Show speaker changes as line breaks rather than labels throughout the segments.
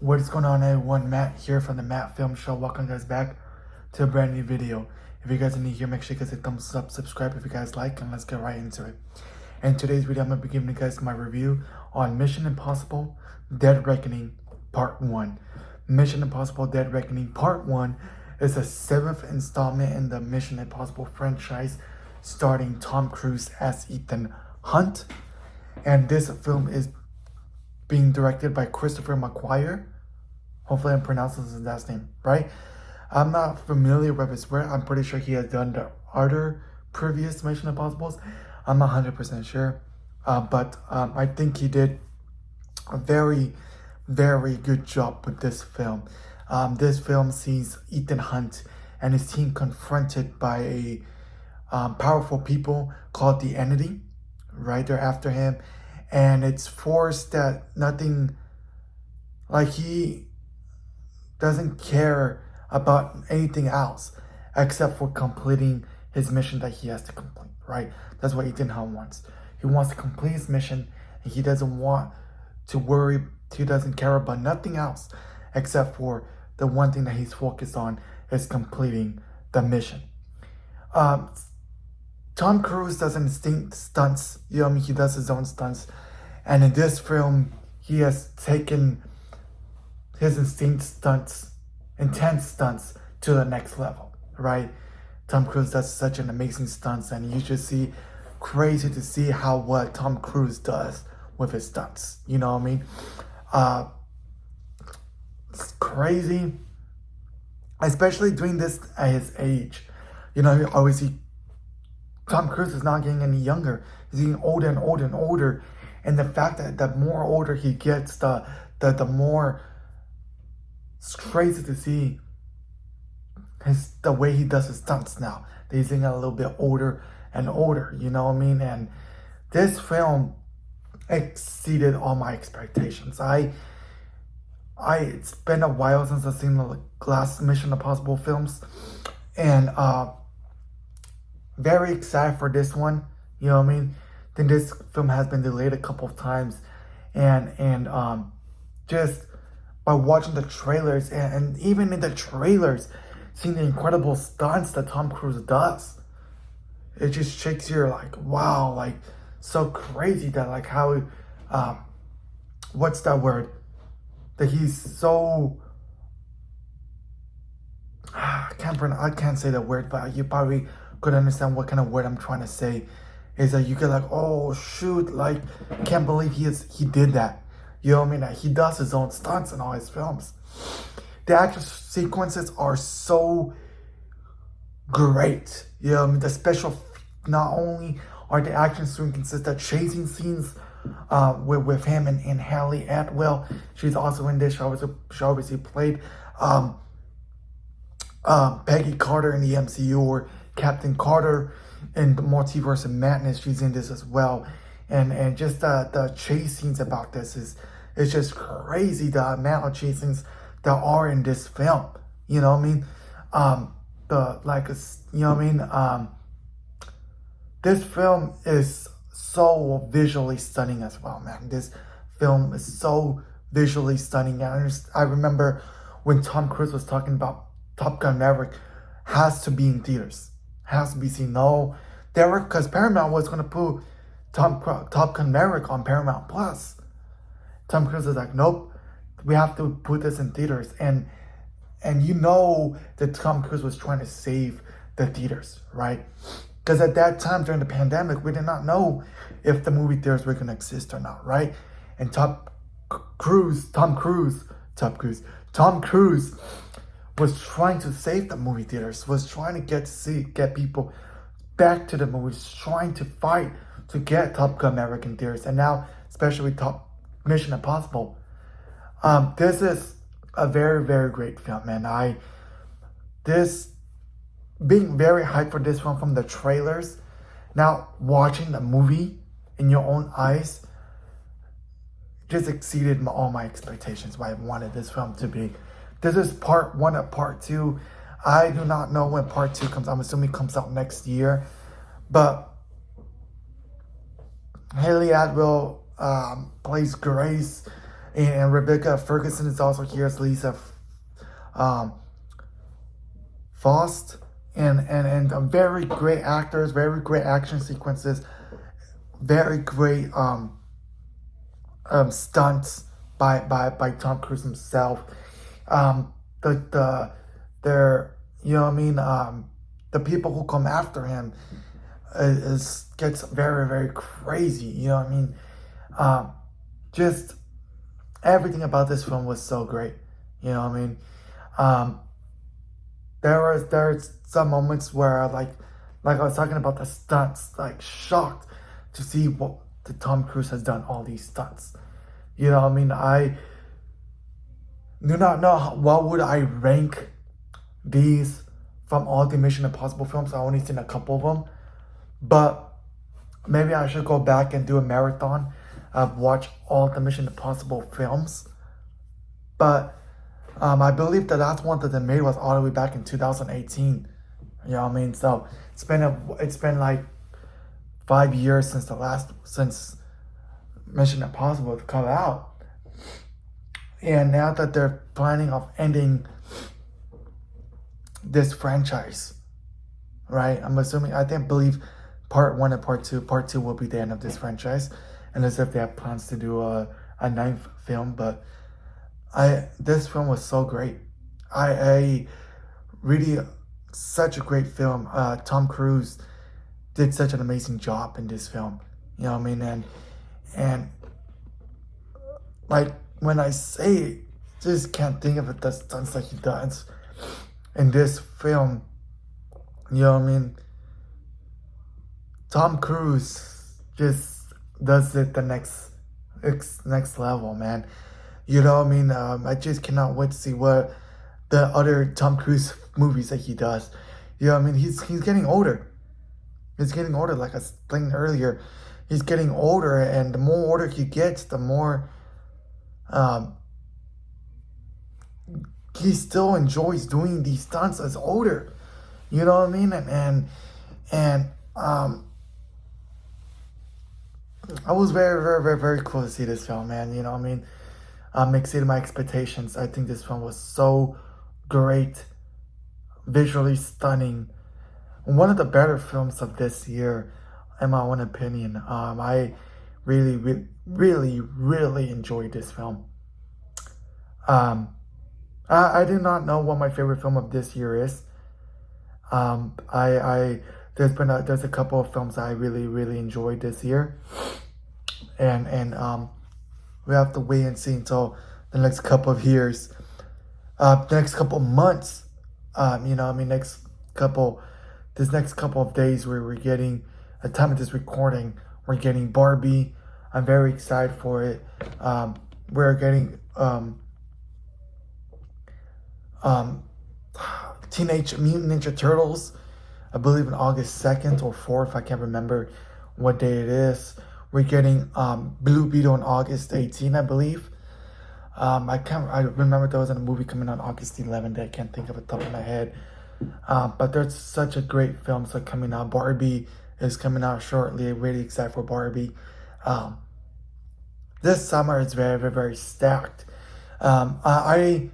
What's going on, everyone? Matt here from the Matt Film Show. Welcome guys back to a brand new video. If you guys are new here, make sure you guys hit thumbs up, subscribe if you guys like, and let's get right into it. In today's video, I'm going to be giving you guys my review on Mission Impossible Dead Reckoning Part 1. Mission Impossible Dead Reckoning Part 1 is the 7th installment in the Mission Impossible franchise, starring Tom Cruise as Ethan Hunt. And this film is being directed by Christopher McQuarrie. Hopefully I'm pronouncing his last name right. I'm not familiar with his work. I'm pretty sure he has done the other previous Mission Impossibles. I'm not 100% sure. But I think he did a very, very good job with this film. This film sees Ethan Hunt and his team confronted by a powerful people called the Entity. Right, they're after him. And it's forced that nothing, like he doesn't care about anything else except for completing his mission that he has to complete, right? That's what Ethan Hunt wants. He wants to complete his mission, and he doesn't want to worry, he doesn't care about nothing else except for the one thing that he's focused on is completing the mission. Tom Cruise does instinct stunts, you know what I mean? He does his own stunts. And in this film, he has taken his intense stunts to the next level, right? Tom Cruise does such an amazing stunts, and you just see crazy to see what Tom Cruise does with his stunts. You know what I mean? It's crazy, especially doing this at his age. You know, obviously, Tom Cruise is not getting any younger. He's getting older and older and older. And the fact that the more older he gets, the more it's crazy to see the way he does his stunts now. That he's getting a little bit older and older, you know what I mean? And this film exceeded all my expectations. It's been a while since I've seen the last Mission Impossible films, and very excited for this one. You know what I mean? Then this film has been delayed a couple of times, and just by watching the trailers and even in the trailers, seeing the incredible stunts that Tom Cruise does, it just shakes your like, wow, like so crazy that like how what's that word? That he's so I can't say the word, but you probably could understand what kind of word I'm trying to say. Is that you get like, oh shoot, like can't believe he did that. You know what I mean? Like, he does his own stunts in all his films. The action sequences are so great. You know what I mean? The special, not only are the action sequences, the chasing scenes with him and Haley Atwell. She's also in this. She obviously played Peggy Carter in the MCU, or Captain Carter in the Multiverse of Madness. She's in this as well. And just the chase scenes about this is just crazy, the amount of chase scenes there are in this film. You know what I mean? You know what I mean? This film is so visually stunning as well, man. This film is so visually stunning. I remember when Tom Cruise was talking about Top Gun Maverick has to be in theaters. Has to be seen. No, because Paramount was going to put Top Gun Maverick on Paramount Plus. Tom Cruise is like, nope, we have to put this in theaters. And you know that Tom Cruise was trying to save the theaters, right? Because at that time during the pandemic, we did not know if the movie theaters were going to exist or not, right? And Tom Cruise was trying to save the movie theaters, was trying to get people back to the movies, trying to fight to get Top Gun Maverick in theaters. And now, especially Mission Impossible, this is a very, very great film, man. Being very hyped for this one from the trailers, now watching the movie in your own eyes, just exceeded all my expectations, what I wanted this film to be. This is part 1 of part 2. I do not know when part 2 comes. I'm assuming it comes out next year. But Haley Atwell plays Grace. And Rebecca Ferguson is also here as Lisa um, Faust. And very great actors, very great action sequences, very great stunts by Tom Cruise himself. Um, the their you know what I mean the people who come after him is gets very very crazy. You know what I mean? Um, just everything about this film was so great. You know what I mean? Um, there's some moments where like I was talking about the stunts, like shocked to see what the Tom Cruise has done all these stunts. You know what I mean? I do not know what would I rank these from all the Mission Impossible films. I only seen a couple of them, but maybe I should go back and do a marathon of watch all the Mission Impossible films. But I believe the last one that they made was all the way back in 2018. You know what I mean? So it's been like 5 years since Mission Impossible to come out. And now that they're planning of ending this franchise, right? I'm assuming, I think, believe part one and part two. Part two will be the end of this franchise, unless if they have plans to do a ninth film. But this film was so great. I really such a great film. Tom Cruise did such an amazing job in this film. You know what I mean? And like when I say it, just can't think of it. The stunts like he does in this film. You know what I mean? Tom Cruise just does it the next level, man. You know what I mean? I just cannot wait to see what the other Tom Cruise movies that he does. You know what I mean? He's getting older. He's getting older, like I was saying earlier. He's getting older, and the more older he gets, the more he still enjoys doing these stunts as older. You know what I mean? And I was very, very, very, very cool to see this film, man. You know what I mean? Exceeded my expectations. I think this film was so great, visually stunning. One of the better films of this year, in my own opinion. I really, really, really, really enjoyed this film. I do not know what my favorite film of this year is. There's a couple of films I really, really enjoyed this year, and we have to wait and see until the next couple of years, the next couple of months. You know, I mean, this next couple of days where we're getting, at the time of this recording, we're getting Barbie. I'm very excited for it. We're getting Teenage Mutant Ninja Turtles, I believe in August 2nd or 4th. I can't remember what day it is. We're getting Blue Beetle on August 18th, I believe. I remember there was a movie coming out August 11th that I can't think of it off the top of my head. But there's such a great films that coming out. Barbie is coming out shortly. I'm really excited for Barbie. This summer is very, very, very stacked. I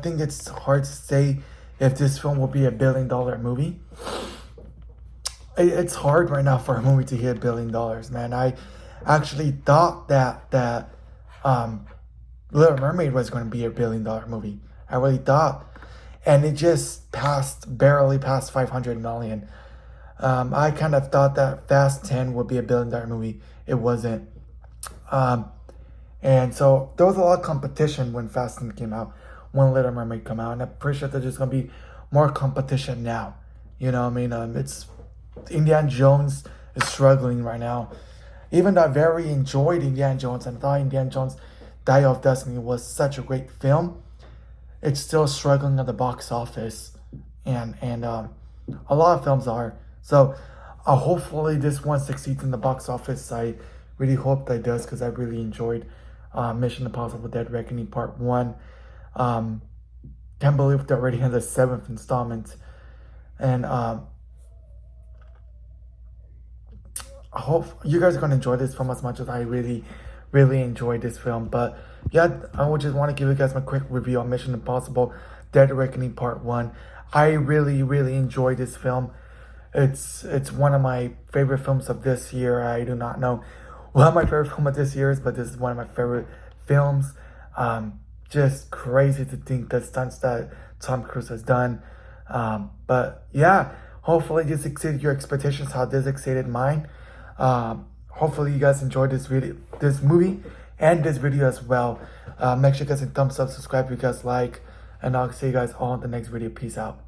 think it's hard to say if this film will be $1 billion movie. It's hard right now for a movie to hit $1 billion, man. I actually thought that Little Mermaid was going to be $1 billion movie. I really thought, and it just barely passed 500 million. I kind of thought that Fast 10 would be $1 billion movie. It wasn't. And so there was a lot of competition when Fast 10 came out, when Little Mermaid came out, and I'm pretty sure there's just gonna be more competition now. You know what I mean? It's Indiana Jones is struggling right now. Even though I very enjoyed Indiana Jones and thought Indiana Jones Dial of Destiny was such a great film, it's still struggling at the box office, and a lot of films are. So hopefully this one succeeds in the box office. I really hope that it does, because I really enjoyed Mission Impossible Dead Reckoning Part 1. Can't believe they already had the 7th installment. And I hope you guys are gonna enjoy this film as much as I really enjoyed this film. But yeah, I would just want to give you guys my quick review on Mission Impossible Dead Reckoning Part 1. I really enjoyed this film. It's one of my favorite films of this year. I do not know what my favorite film of this year is, but this is one of my favorite films. Just crazy to think the stunts that Tom Cruise has done. But yeah, hopefully this exceeded your expectations how this exceeded mine. Hopefully you guys enjoyed this movie and this video as well. Make sure you guys hit thumbs up, subscribe if you guys like, and I'll see you guys all in the next video. Peace out.